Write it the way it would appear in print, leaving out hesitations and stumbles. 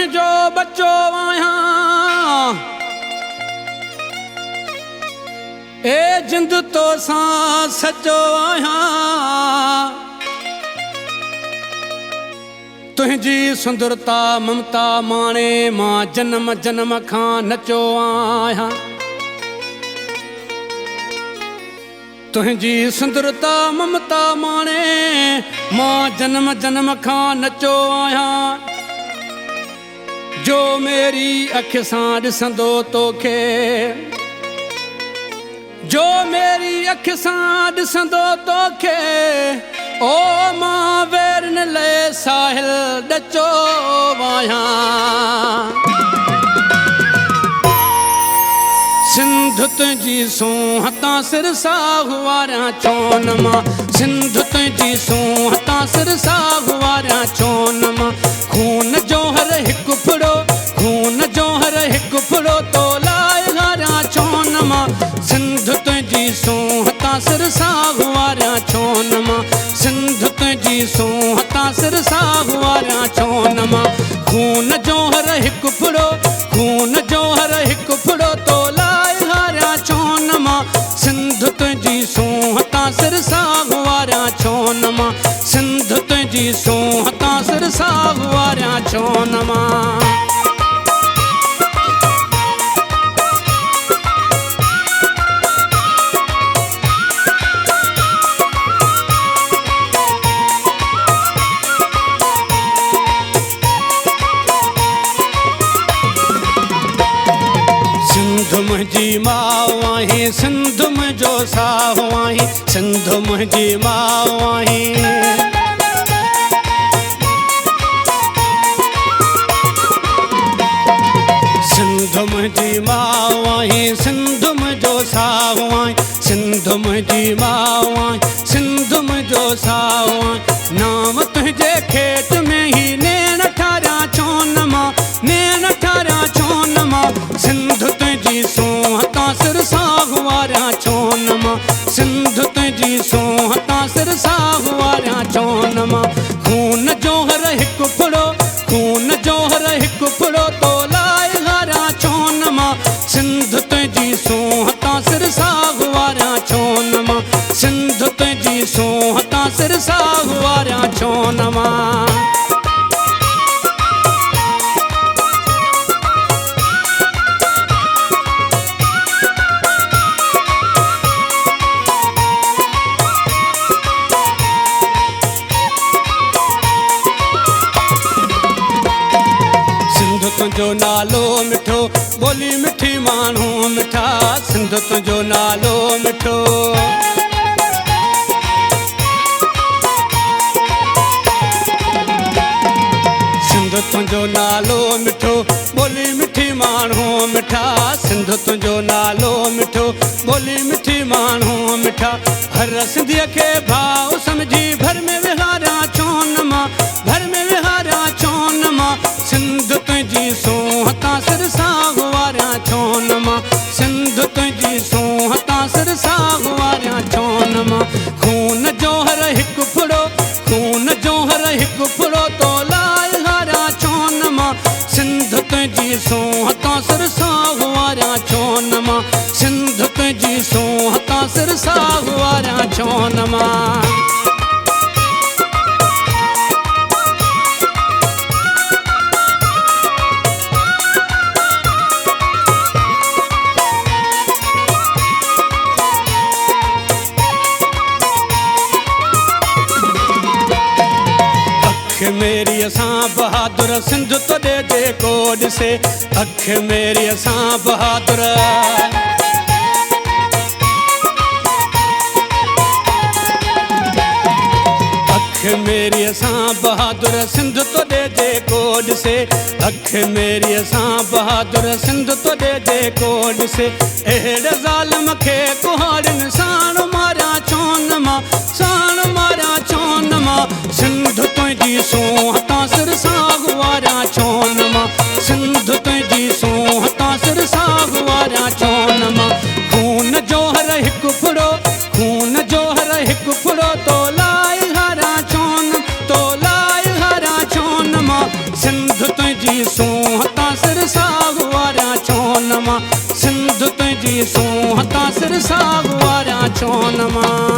तुझो बच्चो आहियां ए जिंद तो सां सचो आहियां तुझी सुंदरता ममता माणे मां जन्म जन्म खां नचो आहियां तुझी सुंदरता ममता माणे मां जन्म जन्म खां नचो आहियां जो मेरी अख सां ॾिसंदो तोखे जो मेरी अख सां ॾिसंदो तोखे ओ मां वेरन ले साहिल ॾचो वाहियां सिंध तुंहिंजी सूंहतां सिर साहु वारियां चोन मां सिंध तुंहिंजी सूंहतां सिर साहु वारियां चोन मां खून जो हर हिकु फुड़ो खून जो हर हिकु फुड़ो तो लाइ हारियां चोन मां सिंध तुंहिंजी सूंहतां सिर साहु वारियां चोन मां सिंध तुंहिंजी सूंहतां सिर साहु वारियां चोन मां खून जो हर हिकु फुड़ो खून जो हर हिकु फुड़ो तो लाइ हारियां चोन मां सिंध तुंहिंजी सूंहतां सिर साहु वारियां चोन मां सिंध तुंहिंजी सूंहतां सिर साहु वारियां चोन मां सिंध मुंहिंजी माउ आहीं सिंध मुंहिंजो साहु आहीं सिंध मुंहिंजी माउ आहीं सिंध मुंहिंजी माउ आहीं सिंध मुंहिंजो साहु आहीं सिंध मुंहिंजी माउ आहीं सिंध मुंहिंजो साहु आहीं नाम तुंहिंजे खेत में ही नेण ठारियां चोन मां नेण ठारियां चोन मां सिंध तुंहिंजी सूंहतां सिर साहु वारियां चोन मां सिंध तुंहिंजी सूंहतां सिर साहु वारियां चोन मां खून जो हर हिकु फुड़ो खून जो हर हिकु फुड़ो तो लाइ हारियां चोन मां सिंध तुंहिंजी सूंहतां सिर साहु वारियां चोन मां सिंध तुंहिंजी सूंहतां सिर साहु वारियां चोन मां तुंहिंजो नालो मिठो ॿोली मिठी माण्हू मिठा सिंध तुंहिंजो नालो मिठो सिंध तुंहिंजो नालो मिठो ॿोली मिठी माण्हू मिठा सिंध तुंहिंजो नालो मिठो ॿोली मिठी माण्हू मिठा हर सिंधीअ खे भाउ सम्झी भर में विहारियां चोन मां भर में विहारियां चोन मां सिंध तुंहिंजी सूंहतां सिर साहु वारियां चोन मां सिंध तुंहिंजी सूंहतां सिर साहु वारियां चोन मां खून जो हर हिकु फुड़ो खून जो हर हिकु फुड़ो तो लाइ हारियां चोन मां सिंध तुंहिंजी सूंहतां सिर साहु वारियां चोन मां सिंध तुंहिंजी सूंहतां सिर साहु वारियां चोन मां मेरी असां बहादुर सिंध तोॾे जेको ॾिसे अख मेरी असां बहादुर अख मेरी असां बहादुर सिंध तोॾे जेको ॾिसे अख मेरी असां बहादुर सिंध तोॾे जेको ॾिसे अहिड़े ज़ालिम खे कुहाड़ियुनि साण मारियां चोन मां साण मारियां चोन मां सिंध तुंहिंजी सूंहतां सिर साहु वारियां चोन मां सिंध तुंहिंजी सूंहतां सिर साहु वारियां चोन मां खून जो हर हिकु फुड़ो खून जो हर हिकु फुड़ो तो लाइ हारियां चोन मां सिंध तुंहिंजी तुंहिंजी सोहता सिर साग वारियां छौन मां सिंध तुंहिंजी सोहता सिर साग वारियां छौन मां